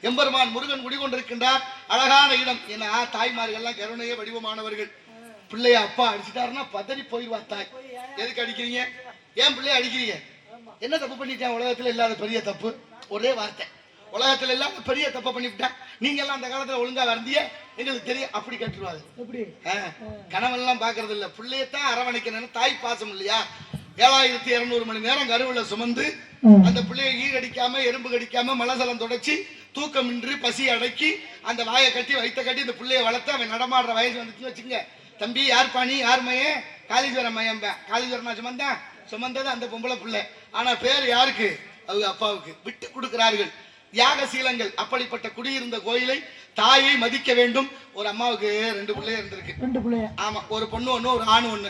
எம்பெருமான் முருகன் குடிகொண்டிருக்கின்றார். அழகான இடம். ஏன்னா தாய்மார்கள்லாம் கருணைய வடிவமானவர்கள். பிள்ளைய அப்பா அடிச்சுட்டாருன்னா பதறி போயிடுவா தாய். எதுக்கு அடிக்கிறீங்க? ஏன் பிள்ளைய அடிக்கிறீங்க? என்ன தப்பு பண்ணிட்டேன்? உலகத்துல இல்லாத பெரிய தப்பு. ஒரே வார்த்தை, உலகத்துல இல்லாத பெரிய தப்பை பண்ணிவிட்டேன். நீங்க எல்லாம் அந்த காலத்துல ஒழுங்கா வந்திய எங்களுக்கு தெரியும். அப்படி கேட்டுருவாரு. கனவெல்லாம் பாக்குறது இல்ல, பிள்ளையத்தான் அரவணைக்கணும். தாய் பாசம் இல்லையா? 7200 மணி நேரம் கருவுல சுமந்து அந்த பிள்ளைய ஈரடிக்காம எறும்பு கடிக்காம மலசலம் தொடச்சி தூக்கமின்றி பசி அடக்கி அந்த வாயை கட்டி வைத்த கட்டி இந்த பிள்ளைய வளர்த்து அவன் நடமாடுற வயசு வந்துச்சு வச்சுங்க. தம்பி யார் பாணி யார் மையன்? காளீஸ்வரன் மையம். காளீஸ்வரன் சுமந்தேன். சுமந்தது அந்த பொம்பளை பிள்ளை. ஆனா பேர் யாருக்கு? அவங்க அப்பாவுக்கு. விட்டு கொடுக்கிறார்கள். யாக சீலங்கள். அப்படிப்பட்ட குடியிருந்த கோயிலை தாயை மதிக்க வேண்டும். ஒரு அம்மாவுக்கு 2 பிள்ளைய இருந்திருக்கு. 2 பிள்ளைய? ஆமா, ஒரு பொண்ணு ஒண்ணு ஒரு ஆணு ஒண்ணு.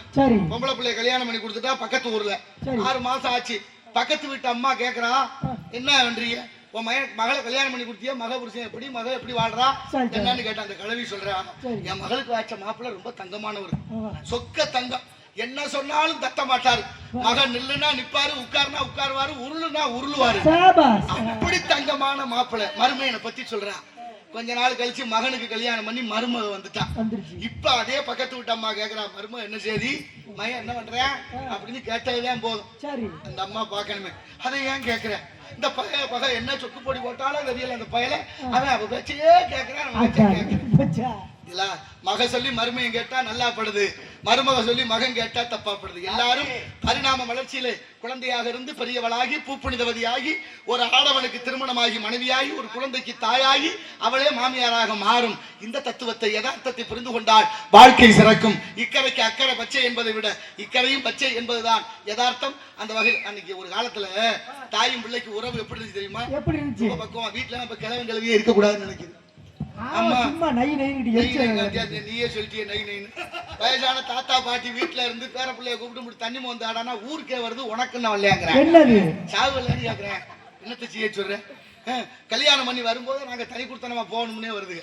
பொம்பளை பிள்ளைய கல்யாணம் பண்ணி கொடுத்துட்டா பக்கத்து ஊர்ல. 6 மாசம் ஆச்சு. பக்கத்து வீட்டு அம்மா கேக்குறா, என்ன பண்றீங்க? உன் மகளை கல்யாணம் பண்ணி கொடுத்தியா? மக புருஷன் எப்படி? மக எப்படி வாழ்றா என்னன்னு கேட்டா அந்த கிழவி சொல்றா, என் மகளுக்கு வாய்ச்ச மாப்பிள்ள ரொம்ப தங்கமானவர், சொக்க தங்கம், என்ன சொன்னாலும் தட்ட மாட்டாரு. மகன் நில்லுனா நிப்பாரு, உட்காருனா உட்காருவாரு, உருளுனா உருளுவாரு. அப்படி தங்கமான மாப்பிள்ள. மருமையனை பத்தி சொல்றான். கொஞ்ச நாள் கழிச்சு மகனுக்கு கல்யாணம் பண்ணி மருமக வந்துட்டான். இப்ப அதே பக்கத்து விட்டு அம்மா கேக்குறா, மருமக என்ன செய்தி? மையன் என்ன பண்றேன் அப்படின்னு கேட்டதுதான் போதும். அந்த அம்மா பாக்கணுமே. அதை ஏன் கேக்குறேன்? இந்த பகை என்ன சொக்கு பொடி போட்டாலும் தெரியல. அந்த பயல அவன் அவ பேச்சையே கேட்கிறான். மக சொல்லி மருமையும் கேட்டா நல்லா படுது, மருமக சொல்லி மகன் கேட்டா தப்பா படுது. எல்லாரும் பரிணாம வளர்ச்சியிலே குழந்தையாக இருந்து பெரியவளாகி பூப்புனிதவதியாகி ஒரு ஆடவனுக்கு திருமணமாகி மனைவியாகி ஒரு குழந்தைக்கு தாயாகி அவளே மாமியாராக மாறும். இந்த தத்துவத்தை யதார்த்தத்தை புரிந்து கொண்டால் வாழ்க்கை சிறக்கும். இக்கரைக்கு அக்கறை பச்சை என்பதை விட இக்கரையும் பச்சை என்பதுதான் யதார்த்தம். அந்த வகையில் அன்னைக்கு ஒரு காலத்துல தாயும் பிள்ளைக்கு உறவு எப்படி இருந்துச்சு தெரியுமா? எப்படி இருந்துச்சு? பக்கம் வீட்டுல நம்ம கிழவன் கிழவியே இருக்கக்கூடாதுன்னு நினைக்குது. நீயே சொல்லிட்டிய நை நைன்னு. வயசான தாத்தா பாட்டி வீட்டுல இருந்து பேர பிள்ளைய கூப்பிட்டு தண்ணி மோந்து ஆடானா ஊருக்கே வருது. உனக்கு நான் வரலையாங்கிறேன். சாவு இல்லைன்னு கேக்குறேன். என்னத்தை செய்ய சொல்றேன்? கல்யாணம் பண்ணி வரும்போது நாங்க தனி கொடுத்தனமா போகணும்னே வருது.